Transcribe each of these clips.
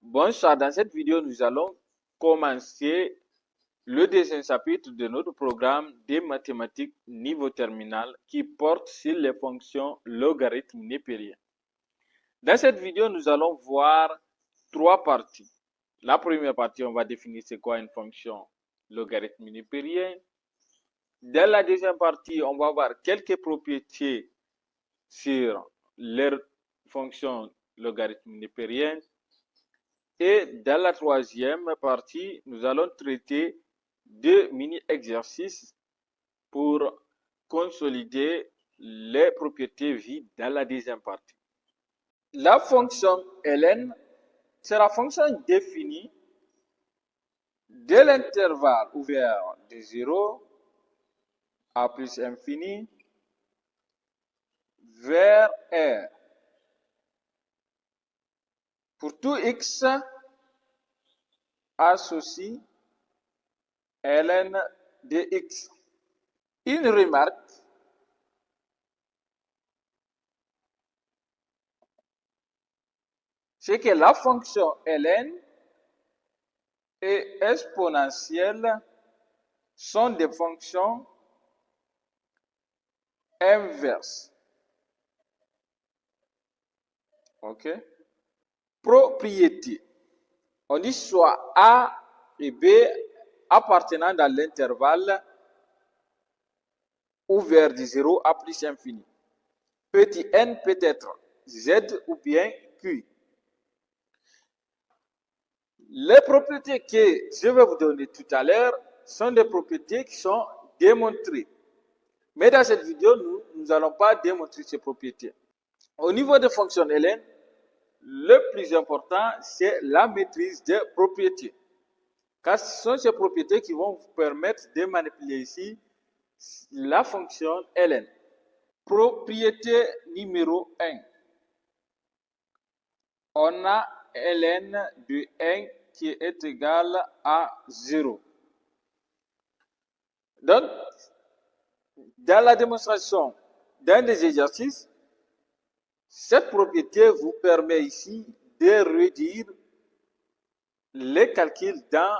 Bonsoir, dans cette vidéo, nous allons commencer le deuxième chapitre de notre programme des mathématiques niveau terminal qui porte sur les fonctions logarithmes népériens. Dans cette vidéo, nous allons voir trois parties. La première partie, on va définir c'est quoi une fonction logarithme népérien. Dans la deuxième partie, on va voir quelques propriétés sur les fonctions logarithmes népériens. Et dans la troisième partie, nous allons traiter deux mini-exercices pour consolider les propriétés vides dans la deuxième partie. La fonction ln, c'est la fonction définie de l'intervalle ouvert de 0 à plus infini vers R. Pour tout x, associe ln de x. Une remarque, c'est que la fonction ln et exponentielle sont des fonctions inverses. OK? Propriété. On dit soit A et B appartenant dans l'intervalle ouvert de 0 à plus infini. Petit n peut être Z ou bien Q. Les propriétés que je vais vous donner tout à l'heure sont des propriétés qui sont démontrées. Mais dans cette vidéo, nous n'allons pas démontrer ces propriétés. Au niveau des fonctions ln, le plus important, c'est la maîtrise des propriétés. Car ce sont ces propriétés qui vont vous permettre de manipuler ici la fonction ln. Propriété numéro 1. On a ln de 1 qui est égal à 0. Donc, dans la démonstration d'un des exercices, cette propriété vous permet ici de réduire les calculs dans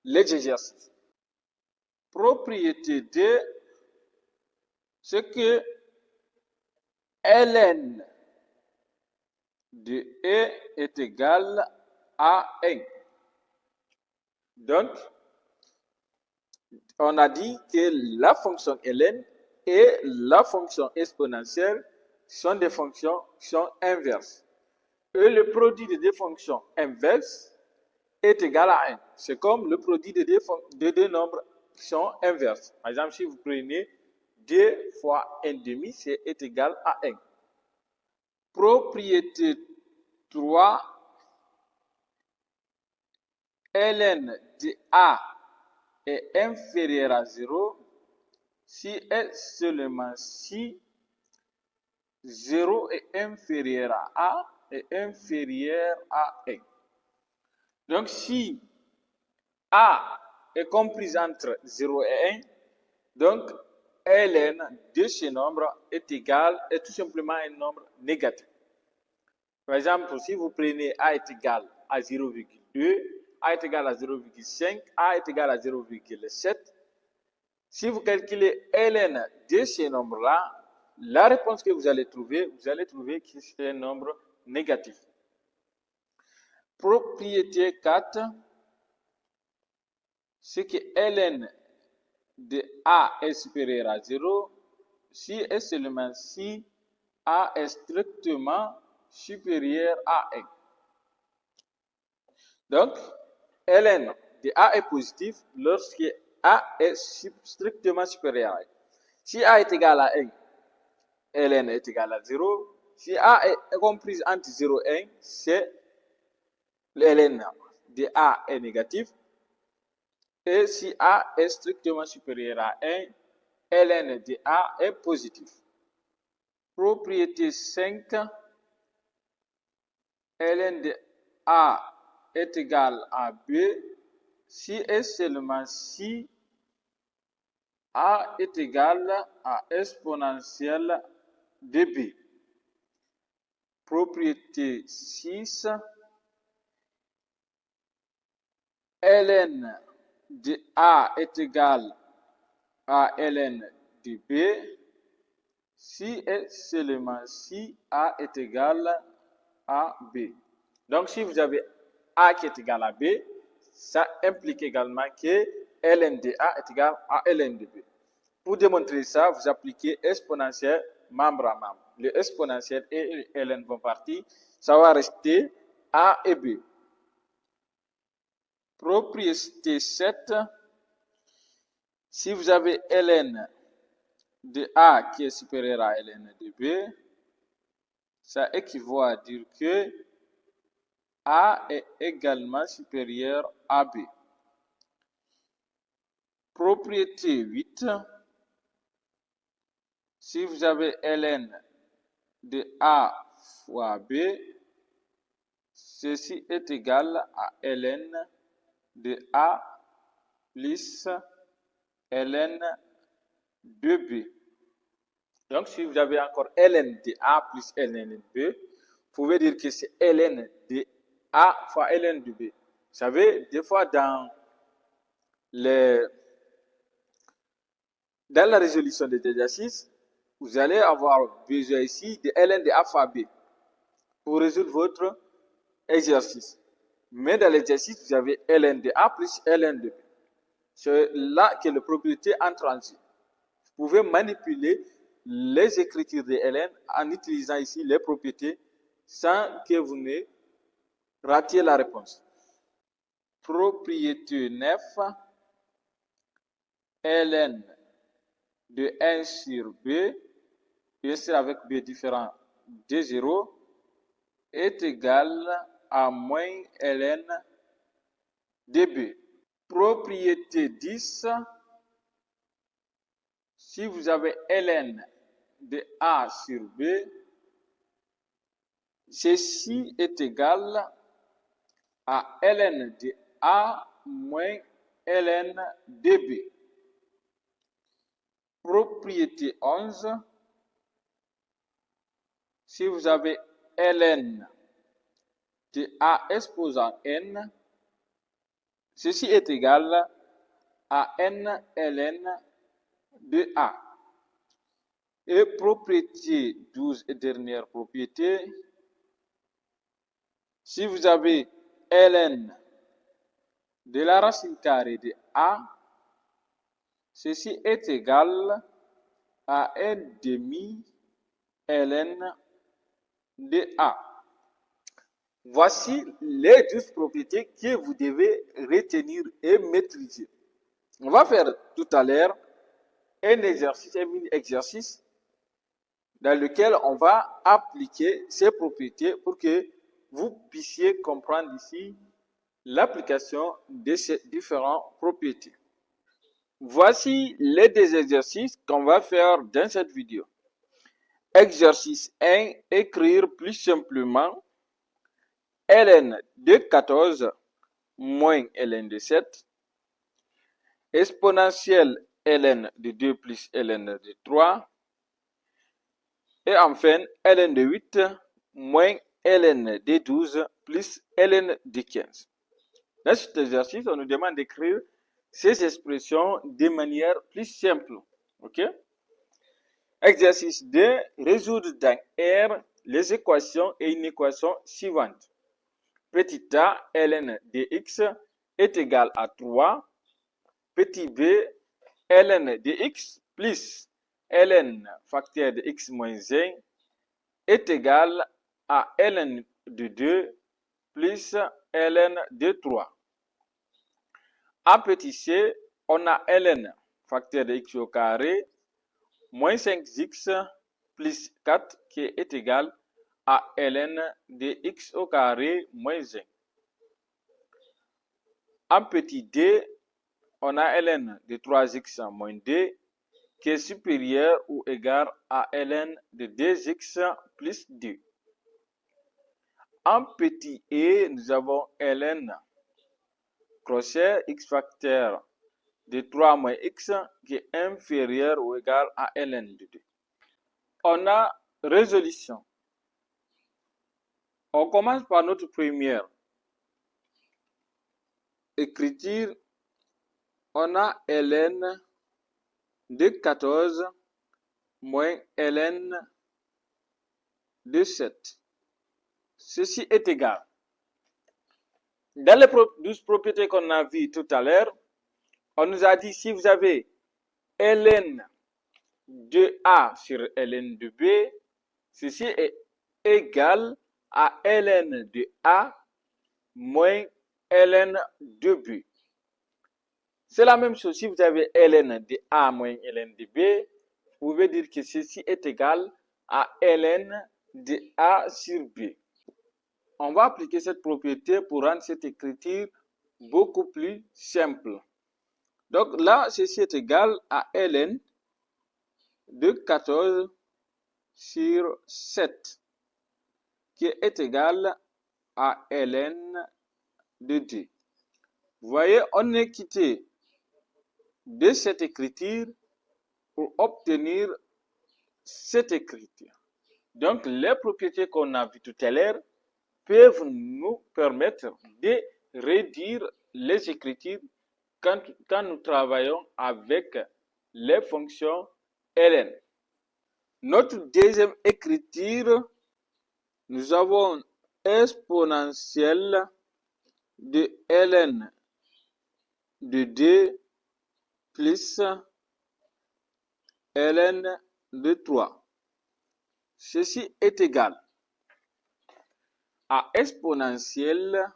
les exercices. Propriété 2, c'est que ln de E est égal à 1. Donc, on a dit que la fonction ln et la fonction exponentielle sont des fonctions qui sont inverses. Et le produit de deux fonctions inverses est égal à 1. C'est comme le produit de deux nombres qui sont inverses. Par exemple, si vous prenez 2 fois 1,5, c'est égal à 1. Propriété 3, ln de A est inférieur à 0 si et seulement si 0 est inférieur à A est inférieur à 1. Donc, si A est comprise entre 0 et 1, donc ln de ce nombre est tout simplement un nombre négatif. Par exemple, si vous prenez A est égal à 0,2, A est égal à 0,5, A est égal à 0,7, si vous calculez ln de ces nombres-là, la réponse que vous allez trouver que c'est un nombre négatif. Propriété 4, c'est que ln de A est supérieur à 0 si et seulement si A est strictement supérieur à 1. Donc, ln de A est positif lorsque A est strictement supérieur à 1. Si A est égal à 1, ln est égal à 0. Si A est comprise entre 0 et 1, c'est ln de A est négatif. Et si A est strictement supérieur à 1, ln de A est positif. Propriété 5, ln de A est égal à B si et seulement si A est égal à exponentielle de B. Propriété 6, ln de A est égal à ln de B si et seulement si A est égal à B. Donc, si vous avez A qui est égal à B, ça implique également que ln de A est égal à ln de B. Pour démontrer ça, vous appliquez exponentielle membre à membre. Le exponentiel et ln vont partir. Ça va rester A et B. Propriété 7. Si vous avez ln de A qui est supérieur à ln de B, ça équivaut à dire que A est également supérieur à B. Propriété 8. Si vous avez ln de A fois B, ceci est égal à ln de A plus ln de B. Donc, si vous avez encore ln de A plus ln de B, vous pouvez dire que c'est ln de A fois ln de B. Vous savez, des fois dans la résolution des exercices, vous allez avoir besoin ici de ln de A fois B pour résoudre votre exercice. Mais dans l'exercice, vous avez ln de A plus ln de B. C'est là que la propriété entre en jeu. Vous pouvez manipuler les écritures de ln en utilisant ici les propriétés sans que vous ne ratiez la réponse. Propriété 9, ln de 1 sur B, bien sûr avec B différent de 0, est égal à moins ln de B. Propriété 10, si vous avez ln de A sur B, ceci est égal à ln de A moins ln de B. Propriété 11, si vous avez ln de A exposant n, ceci est égal à n ln de A. Et propriété 12 et dernière propriété, si vous avez ln de la racine carrée de A, ceci est égal à 1 demi ln de A. Voici les 12 propriétés que vous devez retenir et maîtriser. On va faire tout à l'heure un exercice, un mini-exercice dans lequel on va appliquer ces propriétés pour que vous puissiez comprendre ici l'application de ces différentes propriétés. Voici les deux exercices qu'on va faire dans cette vidéo. Exercice 1, écrire plus simplement ln de 14 moins ln de 7, exponentielle ln de 2 plus ln de 3, et enfin ln de 8 moins ln de 12 plus ln de 15. Dans cet exercice, on nous demande d'écrire ces expressions de manière plus simple. OK? Exercice 2, résoudre dans R les équations et une équation suivante. Petit a, ln de x est égal à 3. Petit b, ln de x plus ln facteur de x moins 1 est égal à ln de 2 plus ln de 3. En petit c, on a ln facteur de x au carré moins 5x plus 4 qui est égal à ln de x au carré moins 1. En petit d, on a ln de 3x moins 2 qui est supérieur ou égal à ln de 2x plus 2. En petit e, nous avons ln crochet x facteur de 3 moins x qui est inférieur ou égal à ln de 2. On a résolution. On commence par notre première. écriture, on a ln de 14 moins ln de 7. Ceci est égal. Dans les 12 propriétés qu'on a vues tout à l'heure, on nous a dit si vous avez ln de A sur ln de B, ceci est égal à ln de A moins ln de B. C'est la même chose si vous avez ln de A moins ln de B, vous pouvez dire que ceci est égal à ln de A sur B. On va appliquer cette propriété pour rendre cette écriture beaucoup plus simple. Donc là, ceci est égal à ln de 14 sur 7, qui est égal à ln de 2. Vous voyez, on est quitté de cette écriture pour obtenir cette écriture. Donc, les propriétés qu'on a vues tout à l'heure peuvent nous permettre de réduire les écritures quand nous travaillons avec les fonctions ln. Notre deuxième écriture, nous avons exponentielle de ln de 2 plus ln de 3. Ceci est égal à exponentielle.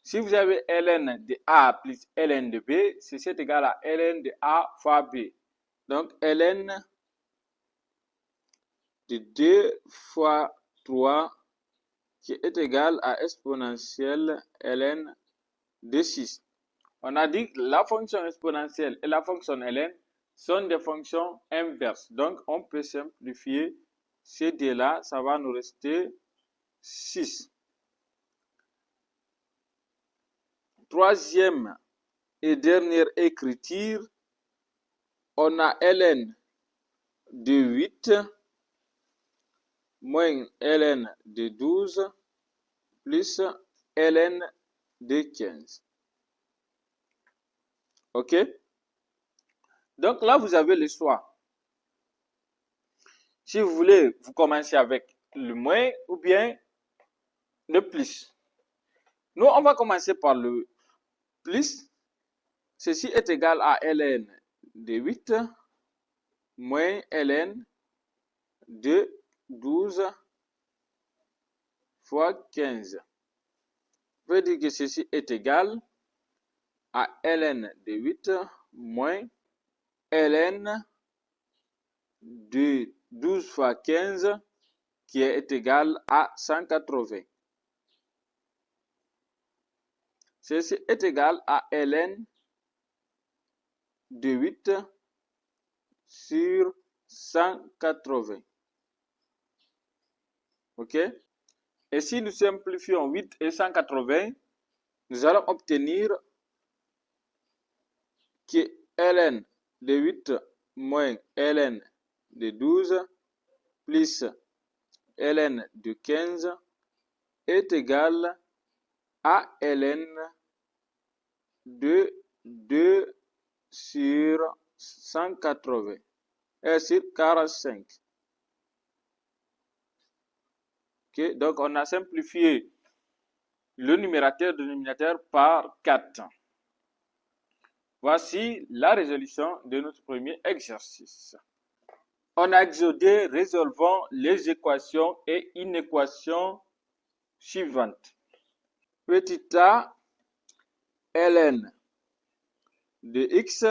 Si vous avez ln de A plus ln de B, ceci est égal à ln de A fois B. Donc, ln de 2 fois 3 qui est égal à exponentielle ln de 6. On a dit que la fonction exponentielle et la fonction ln sont des fonctions inverses. Donc, on peut simplifier ces deux-là. Ça va nous rester 6. Troisième et dernière écriture, on a ln de 8 moins ln de 12 plus ln de 15. OK? Donc là, vous avez le choix. Si vous voulez, vous commencez avec le moins ou bien le plus. Nous, on va commencer par le plus. Ceci est égal à ln de 8 moins ln de 12 fois 15. Je veux dire que ceci est égal à ln de 8 moins ln de 12 fois 15 qui est égal à 180. Ceci est égal à ln de 8 sur 180. OK? Et si nous simplifions 8 et 180, nous allons obtenir que ln de 8 moins ln de 12 plus ln de 15 est égal à ln de 2 sur 180 et sur 45. Okay? Donc, on a simplifié le numérateur et le dénominateur par 4. Voici la résolution de notre premier exercice. En exode, résolvons les équations et inéquations suivantes. Petit a, ln de x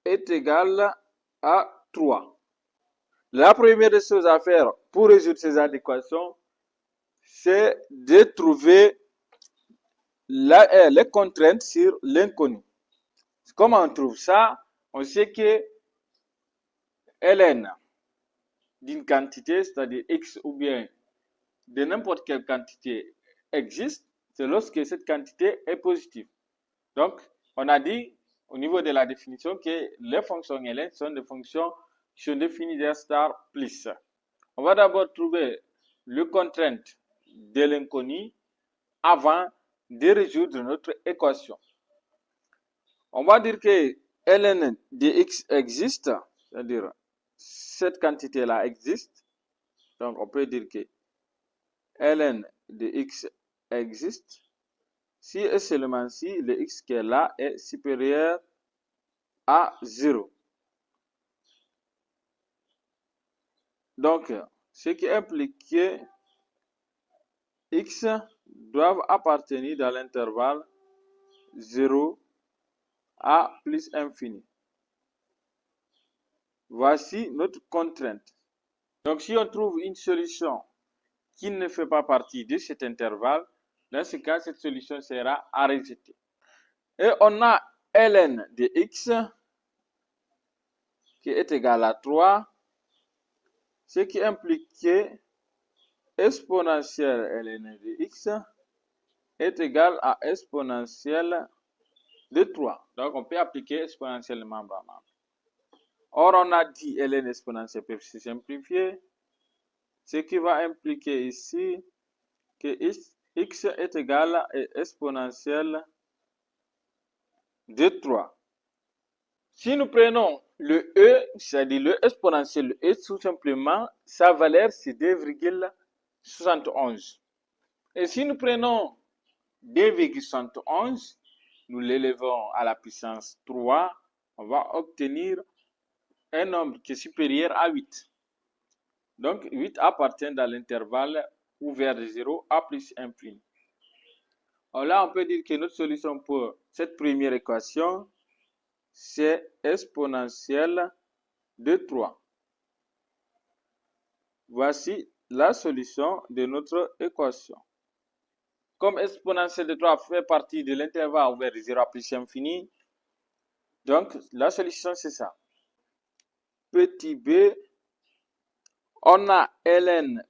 est égal à 3. La première des choses à faire pour résoudre ces équations, c'est de trouver les contraintes sur l'inconnu. Comment on trouve ça? On sait que ln d'une quantité, c'est-à-dire x ou bien de n'importe quelle quantité existe, c'est lorsque cette quantité est positive. Donc, on a dit au niveau de la définition que les fonctions ln sont des fonctions qui sont définies d'un star plus. On va d'abord trouver le contrainte de l'inconnu avant de résoudre notre équation. On va dire que ln de x existe, c'est-à-dire cette quantité-là existe. Donc, on peut dire que ln de x existe si et seulement si le x qui est là est supérieur à 0. Donc, ce qui implique que x doivent appartenir dans l'intervalle 0 à plus infini. Voici notre contrainte. Donc, si on trouve une solution qui ne fait pas partie de cet intervalle, dans ce cas, cette solution sera à rejeter. Et on a ln de x qui est égal à 3, ce qui implique que exponentielle ln de x est égal à exponentielle de 3. Donc, on peut appliquer exponentielle membre à membre. Or, on a dit ln exponentielle peut se simplifier, ce qui va impliquer ici que x est égal à exponentielle de 3. Si nous prenons le e, c'est-à-dire le exponentiel de e, tout simplement, sa valeur c'est 2,71. Et si nous prenons 2,71, nous l'élevons à la puissance 3, on va obtenir un nombre qui est supérieur à 8. Donc, 8 appartient dans l'intervalle ouvert de 0 à plus infini. Alors là, on peut dire que notre solution pour cette première équation, c'est exponentielle de 3. Voici la solution de notre équation. Comme exponentielle de 3 fait partie de l'intervalle ouvert de 0 à plus infini, donc la solution c'est ça. Petit b, on a ln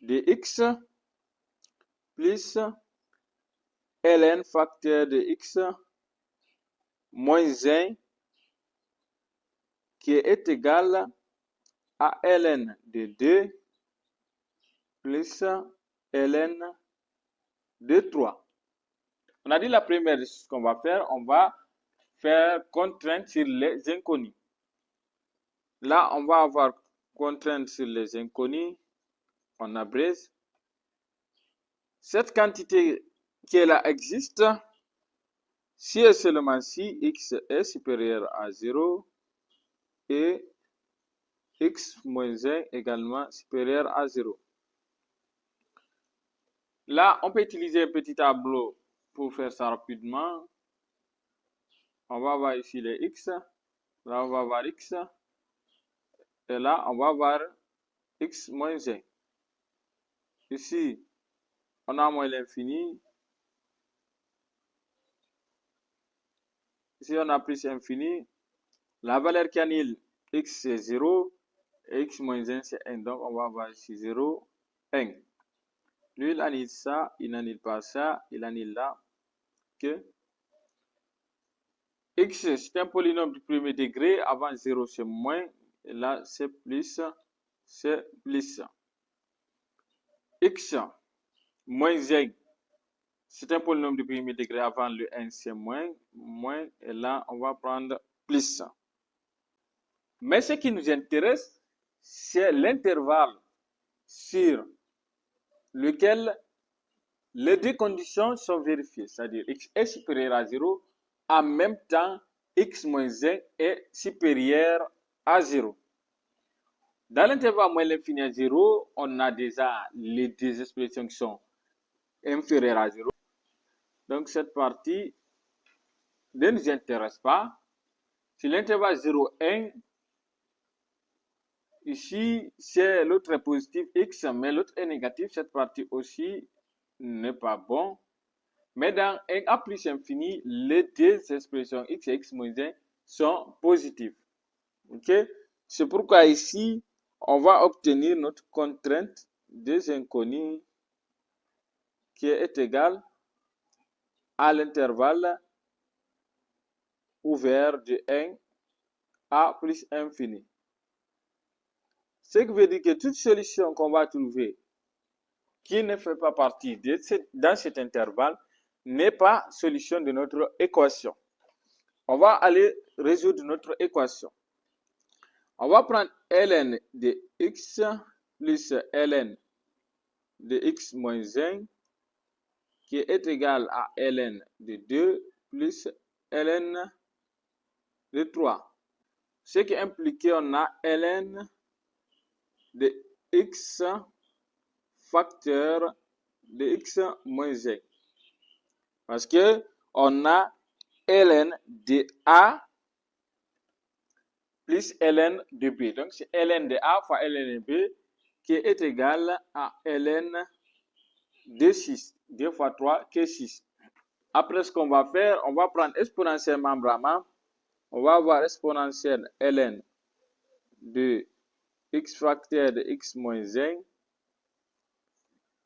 de x plus ln facteur de x moins 1 qui est égal à ln de 2 plus ln de 3. On a dit la première chose qu'on va faire, on va faire contrainte sur les inconnus. Là, on va avoir contrainte sur les inconnus, on abrège. Cette quantité qui est là existe si et seulement si x est supérieur à 0 et x moins 1 également supérieur à 0. Là, on peut utiliser un petit tableau pour faire ça rapidement. On va voir ici les x. Là, on va voir x. Et là, on va voir x moins 1. Ici, on a moins l'infini. Ici, on a plus infini. La valeur qui annule x, c'est 0. Et x moins 1, c'est 1. Donc, on va avoir ici 0, 1. Lui, il annule ça, il n'annule pas ça, il annule là que x, c'est un polynôme du premier degré. Avant 0, c'est moins. Et là, c'est plus. C'est plus. X moins 1, c'est un polynôme du premier degré. Avant le 1, c'est moins. Moins. Et là, on va prendre plus. Mais ce qui nous intéresse, c'est l'intervalle sur lequel les deux conditions sont vérifiées. C'est-à-dire x est supérieur à 0. En même temps, x moins 1 est supérieur à 0. Dans l'intervalle moins l'infini à 0, on a déjà les deux expressions qui sont inférieures à 0. Donc, cette partie ne nous intéresse pas. Si l'intervalle 0, 1, ici, c'est l'autre est positif x, mais l'autre est négatif. Cette partie aussi n'est pas bon. Mais dans 1 à plus infini, les deux expressions x et x moins 1 sont positives. Ok? C'est pourquoi ici, on va obtenir notre contrainte des inconnus qui est égale à l'intervalle ouvert de 1 à plus infini. Ce qui veut dire que toute solution qu'on va trouver qui ne fait pas partie dans cet intervalle n'est pas solution de notre équation. On va aller résoudre notre équation. On va prendre ln de x plus ln de x moins 1 qui est égal à ln de 2 plus ln de 3. Ce qui implique qu'on a ln de x facteur de x moins 1. Parce que on a ln de a plus ln de b. Donc, c'est ln de a fois ln de b qui est égal à ln de 6. 2 fois 3 qui est 6. Après, ce qu'on va faire, on va prendre exponentielle membre à membre. On va avoir exponentielle ln de x facteur de x moins 1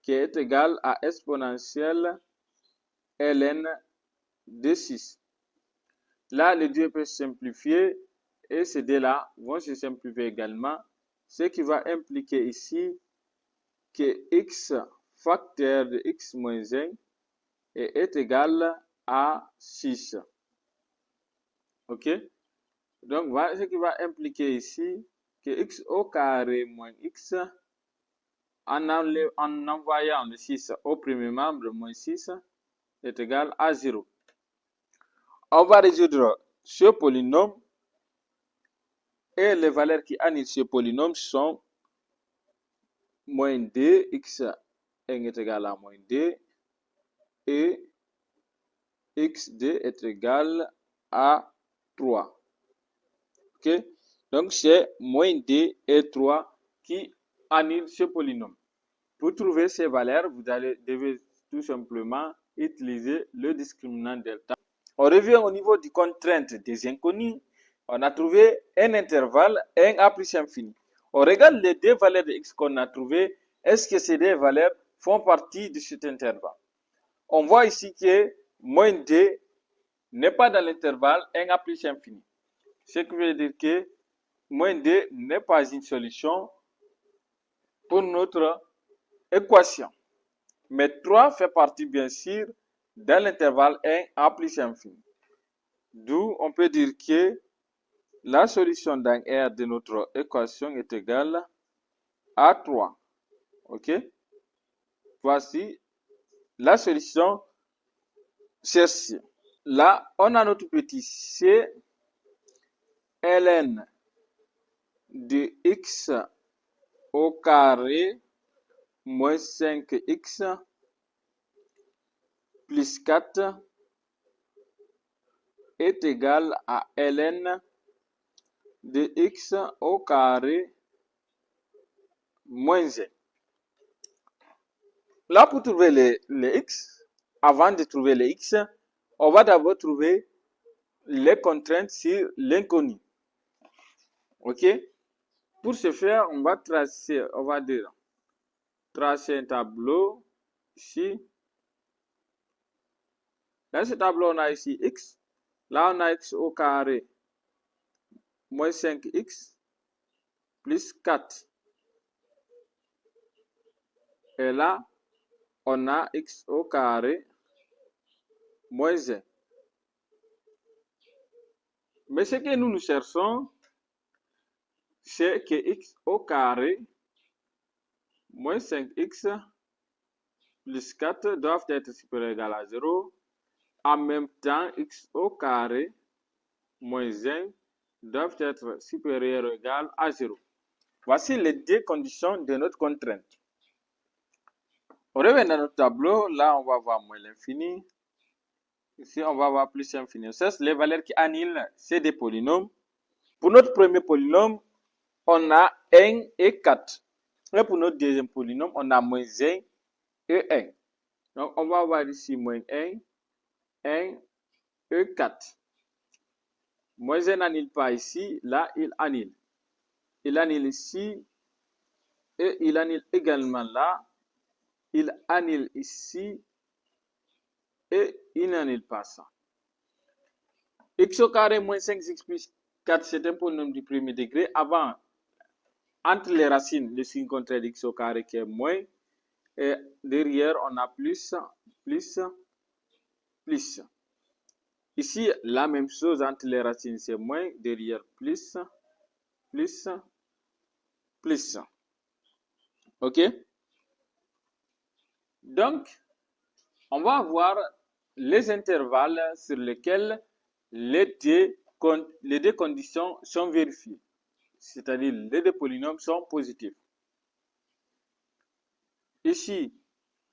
qui est égal à exponentielle ln de 6. Là, les deux peuvent se simplifier et ces deux-là vont se simplifier également, ce qui va impliquer ici que x facteur de x moins 1 est égal à 6. OK? Donc, voilà ce qui va impliquer ici que x au carré moins x, en envoyant le 6 au premier membre, moins 6, est égal à 0. On va résoudre ce polynôme et les valeurs qui annulent ce polynôme sont moins 2, x1 est égal à moins 2 et x2 est égal à 3. OK? Donc, c'est moins 2 et 3 qui annulent ce polynôme. Pour trouver ces valeurs, vous devez tout simplement utiliser le discriminant delta. On revient au niveau du contrainte des inconnus. On a trouvé un intervalle 1a plus infini. On regarde les deux valeurs de x qu'on a trouvées. Est-ce que ces deux valeurs font partie de cet intervalle? On voit ici que moins 2 n'est pas dans l'intervalle 1a plus infini. Ce qui veut dire que moins 2 n'est pas une solution pour notre équation. Mais 3 fait partie, bien sûr, dans l'intervalle 1a plus infini. D'où on peut dire que la solution dans R de notre équation est égale à 3. OK? Voici la solution cherchée. Là, on a notre petit c, ln de x au carré moins 5x plus 4 est égal à ln de x au carré moins 1. Là, pour trouver les x, avant de trouver les x, on va d'abord trouver les contraintes sur l'inconnu. OK? Pour ce faire, on va tracer un tableau ici. Dans ce tableau, on a ici x. Là, on a x au carré moins 5x plus 4. Et là, on a x au carré moins 1. Mais ce que nous cherchons, c'est que x au carré moins 5x plus 4 doivent être supérieurs ou égal à 0. En même temps, x au carré moins 1 doivent être supérieurs ou égal à 0. Voici les deux conditions de notre contrainte. On revient dans notre tableau. Là, on va voir moins l'infini. Ici, on va voir plus l'infini. Ça, c'est les valeurs qui annulent, c'est des polynômes. Pour notre premier polynôme, on a 1 et 4. Et pour notre deuxième polynôme, on a moins 1 et 1. Donc, on va avoir ici moins 1 et 4. Moins 1 n'annule pas ici. Là, il annule. Il annule ici. Et il annule également là. Il annule ici. Et il n'annule pas ça. X au carré moins 5x plus 4, c'est un polynôme du premier degré. Avant, entre les racines, le signe contraire d'x au carré qui est moins. Et derrière, on a plus. Ici, la même chose entre les racines, c'est moins, derrière plus. OK? Donc, on va voir les intervalles sur lesquels les deux conditions sont vérifiées. C'est-à-dire les deux polynômes sont positifs. Ici,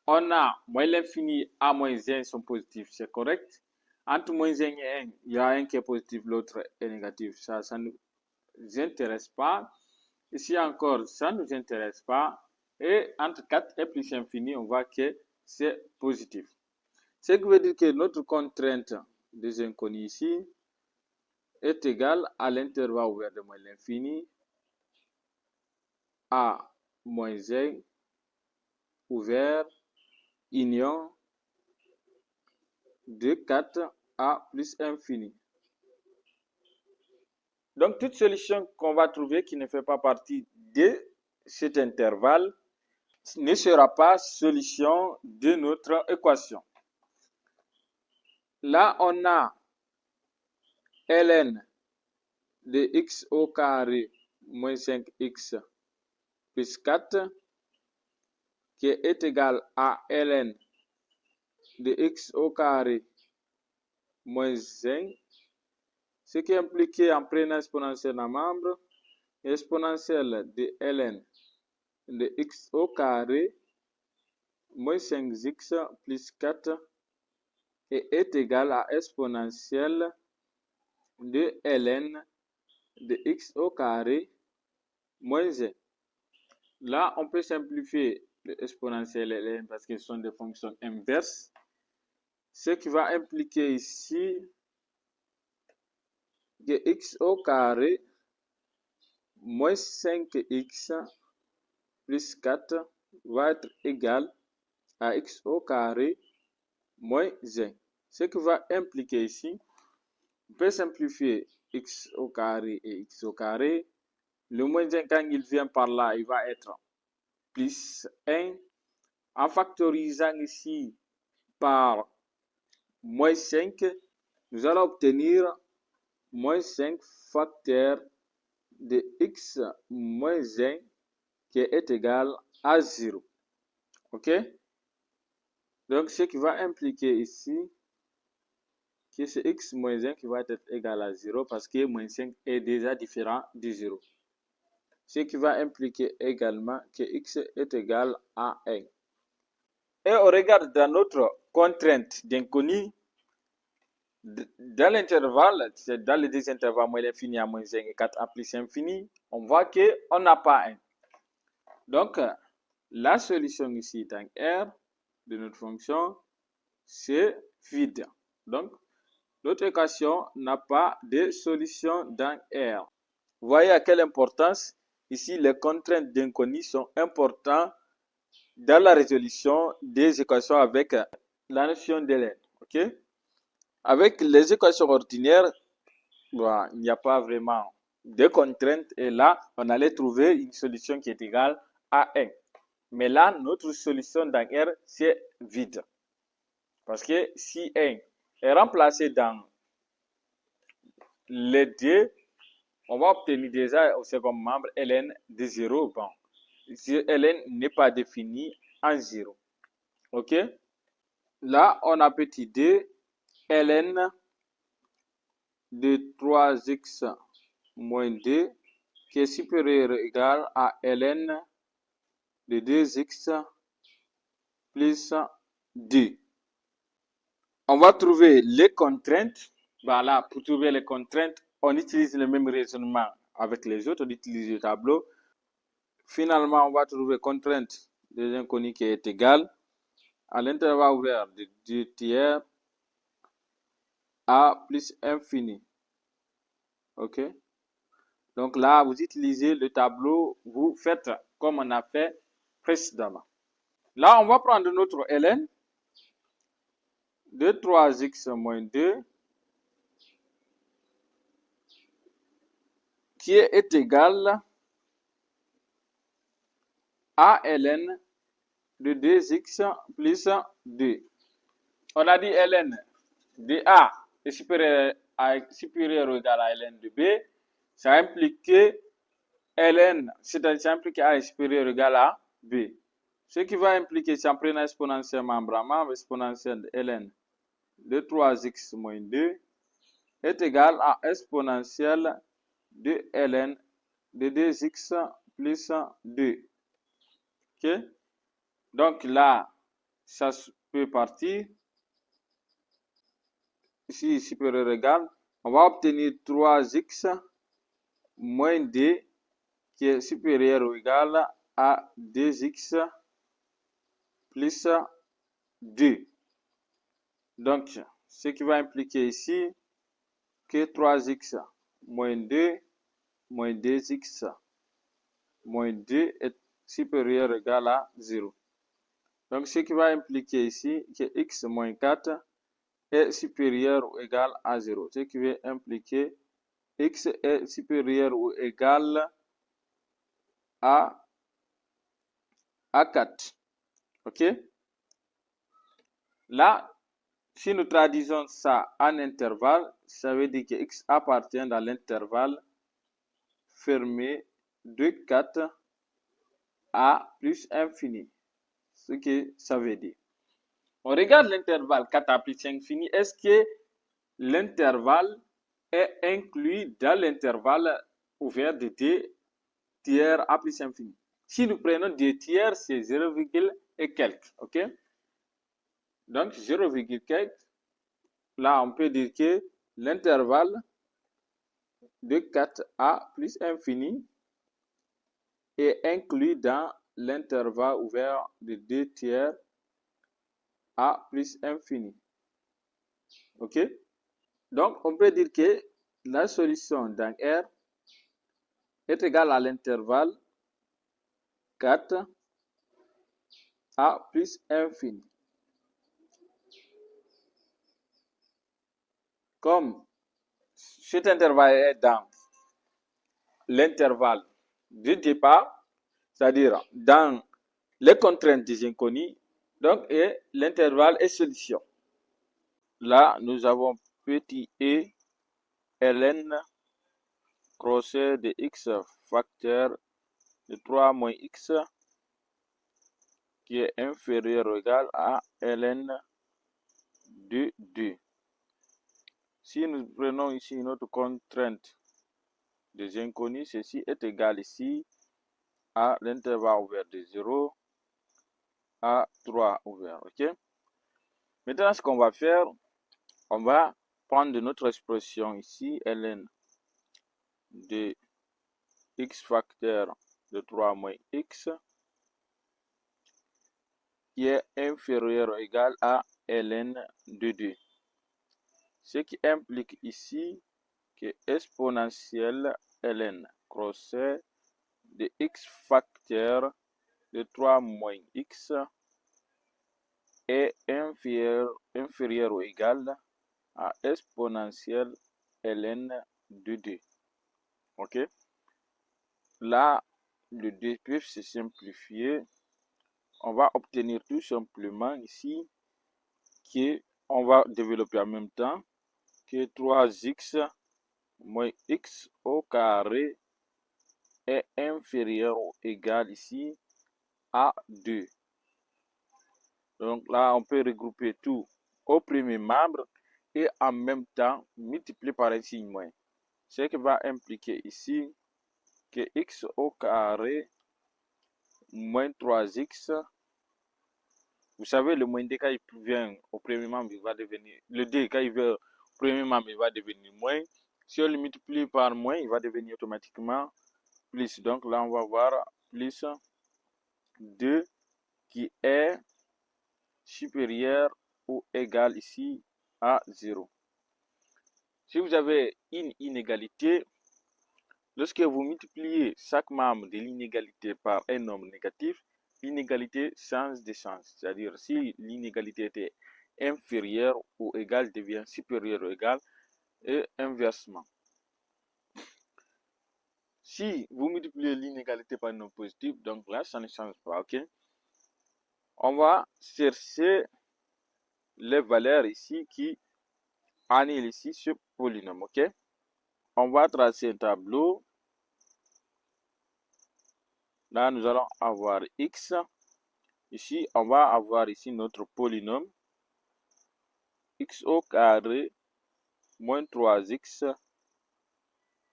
on a moins l'infini à moins 1 sont positifs, c'est correct. Entre moins 1 et 1, il y a un qui est positif, l'autre est négatif. Ça ne nous intéresse pas. Ici encore, ça ne nous intéresse pas. Et entre 4 et plus infini, on voit que c'est positif. Ce qui veut dire que notre contrainte des inconnus ici est égale à l'intervalle ouvert de moins l'infini à moins 1 ouvert union de 4 à plus infini. Donc, toute solution qu'on va trouver qui ne fait pas partie de cet intervalle ne sera pas solution de notre équation. Là, on a ln de x au carré moins 5x plus 4 qui est égal à ln de x au carré moins 1, ce qui est impliqué en prenant exponentielle en membre, exponentielle de ln de x au carré moins 5x plus 4 et est égal à exponentielle de ln de x au carré moins 1. Là, on peut simplifier l'exponentielle ln parce que ce sont des fonctions inverses. Ce qui va impliquer ici que x au carré moins 5x plus 4 va être égal à x au carré moins 1. Ce qui va impliquer ici, on peut simplifier x au carré et x au carré. Le moins 1, quand il vient par là, il va être plus 1. En factorisant ici par moins 5, nous allons obtenir moins 5 facteur de x moins 1 qui est égal à 0. OK? Donc, ce qui va impliquer ici que c'est x moins 1 qui va être égal à 0 parce que moins 5 est déjà différent de 0. Ce qui va impliquer également que x est égal à 1. Et on regarde dans notre contrainte d'inconnu, dans l'intervalle, c'est dans les deux intervalles moins l'infini à moins 1 et 4 à plus infini, on voit qu'on n'a pas 1. Donc, la solution ici dans R de notre fonction, c'est vide. Donc, notre équation n'a pas de solution dans R. Vous voyez à quelle importance ici les contraintes d'inconnu sont importantes dans la résolution des équations avec la notion de ln. OK? Avec les équations ordinaires, il n'y a pas vraiment de contraintes et là, on allait trouver une solution qui est égale à 1. Mais là, notre solution dans R, c'est vide. Parce que si 1 est remplacé dans les deux, on va obtenir déjà au second membre ln de 0. Bon, ln n'est pas défini en 0. OK? Là, on a petit d, ln de 3x moins 2 qui est supérieur ou égal à ln de 2x plus 2. On va trouver les contraintes. Voilà, pour trouver les contraintes, on utilise le même raisonnement avec les autres, on utilise le tableau. Finalement, on va trouver contrainte des inconnus qui est égale à l'intervalle ouvert de 2 tiers à plus infini. OK? Donc là, vous utilisez le tableau, vous faites comme on a fait précédemment. Là, on va prendre notre ln de 3x moins 2 qui est égal à ln de 2x plus 2. On a dit ln de A est supérieur ou égal à ln de B. Ça implique que ln, c'est-à-dire ça implique que A est supérieur ou égal à B. Ce qui va impliquer, si on prend exponentielle membre à membre, exponentielle de ln de 3x moins 2 est égal à exponentielle de ln de 2x plus 2. Ok? Donc là, ça peut partir. Ici, supérieur ou égal. On va obtenir 3x moins 2 qui est supérieur ou égal à 2x plus 2. Donc, ce qui va impliquer ici que 3x moins 2 moins 2x moins 2 est supérieur ou égal à 0. Donc, ce qui va impliquer ici que x moins 4 est supérieur ou égal à 0. Ce qui va impliquer x est supérieur ou égal à 4. OK? Là, si nous traduisons ça en intervalle, ça veut dire que x appartient dans l'intervalle fermé de 4 à plus infini. Ce que ça veut dire. On regarde l'intervalle 4 à plus infini. Est-ce que l'intervalle est inclus dans l'intervalle ouvert de 2 tiers à plus infini? Si nous prenons 2 tiers, c'est 0, et quelques. OK? Donc, 0, quelques. Là, on peut dire que l'intervalle de 4 à plus infini est inclus dans l'intervalle ouvert de 2 tiers à plus infini. OK? Donc, on peut dire que la solution dans R est égale à l'intervalle 4 à plus infini. Comme cet intervalle est dans l'intervalle de départ, c'est-à-dire dans les contraintes des inconnus, donc, et l'intervalle est solution. Là, nous avons petit e ln crochet de x facteur de 3 moins x qui est inférieur ou égal à ln de 2. Si nous prenons ici notre contrainte des inconnus, ceci est égal ici à l'intervalle ouvert de 0 à 3 ouvert. OK? Maintenant, ce qu'on va faire, on va prendre notre expression ici, ln de x facteur de 3 moins x, qui est inférieur ou égal à ln de 2. Ce qui implique ici que exponentielle ln crochet de x facteur de 3 moins x est inférieur ou égal à exponentielle ln de 2. OK? Là, le 2 peut se simplifier. On va obtenir tout simplement ici que on va développer en même temps que 3x moins x au carré est inférieur ou égal ici à 2. Donc là, on peut regrouper tout au premier membre et en même temps multiplier par un signe moins. Ce qui va impliquer ici que x au carré moins 3x. Vous savez, le moins d quand il vient au premier membre, il va devenir, le d quand il vient au premier membre, il va devenir moins. Si on le multiplie par moins, il va devenir automatiquement plus. Donc là, on va voir plus 2 qui est supérieur ou égal ici à 0. Si vous avez une inégalité, lorsque vous multipliez chaque membre de l'inégalité par un nombre négatif, l'inégalité change de sens. C'est-à-dire, si l'inégalité était inférieure ou égale, devient supérieure ou égale, et inversement. Si vous multipliez l'inégalité par un nombre positif, donc là, ça ne change pas, OK? On va chercher les valeurs ici qui annulent ici ce polynôme, ok? On va tracer un tableau. Là, nous allons avoir x. Ici, on va avoir ici notre polynôme x au carré moins 3x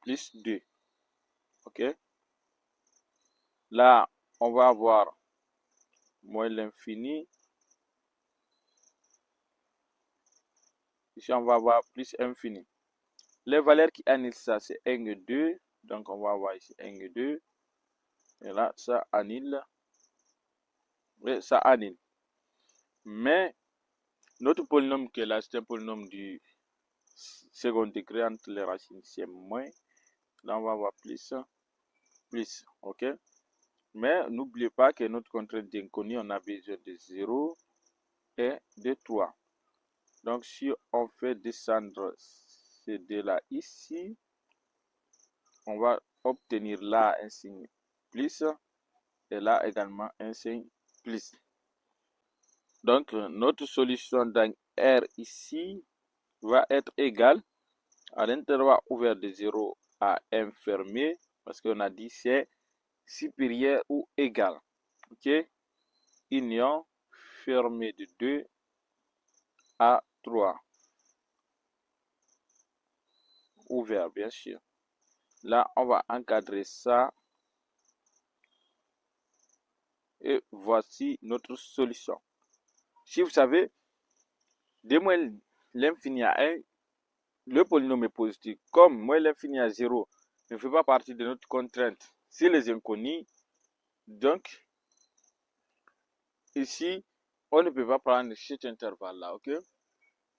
plus 2. Ok? Là, on va avoir moins l'infini. Ici, on va avoir plus infini. Les valeurs qui annulent ça, c'est 1 et 2. Donc, on va avoir ici 1 et 2. Et là, ça annule. Et ça annule. Mais, notre polynôme qui est là, c'est un polynôme du second degré entre les racines ici moins. Là, on va avoir plus. Ok? Mais, n'oubliez pas que notre contrainte d'inconnu, on a besoin de 0 et de 3. Donc, si on fait descendre ces deux-là ici, on va obtenir là un signe plus et là également un signe plus. Donc, notre solution dans R ici va être égale à l'intervalle ouvert de 0 à 1 fermé, parce qu'on a dit c'est supérieur ou égal. Ok? Union fermée de 2 à 3. Ouvert, bien sûr. Là, on va encadrer ça. Et voici notre solution. Si vous savez, de moins l'infini à 1, le polynôme est positif. Comme moins l'infini à 0 ne fait pas partie de notre contrainte sur les inconnus, donc ici, on ne peut pas prendre cet intervalle-là. Ok?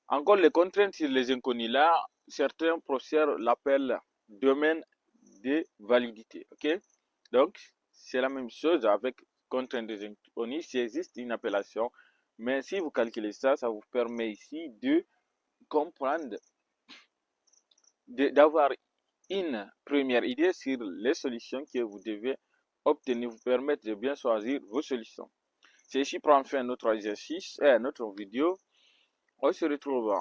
Encore les contraintes sur les inconnus là, certains professeurs l'appellent domaine de validité. Ok? Donc, c'est la même chose avec contrainte des inconnus. S'il existe une appellation, mais si vous calculez ça, ça vous permet ici de comprendre, d'avoir une première idée sur les solutions que vous devez obtenir, vous permettre de bien choisir vos solutions. Ceci prend fin notre exercice et notre vidéo. On se retrouve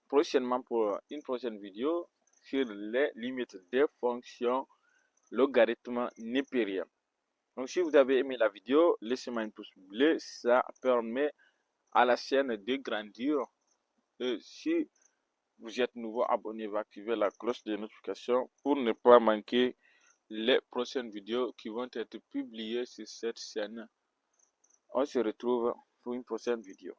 prochainement pour une prochaine vidéo sur les limites des fonctions logarithme népérien. Donc, si vous avez aimé la vidéo, laissez-moi un pouce bleu, ça permet à la chaîne de grandir. Et si vous êtes nouveau, abonnez-vous, activez la cloche de notification pour ne pas manquer les prochaines vidéos qui vont être publiées sur cette chaîne. On se retrouve pour une prochaine vidéo.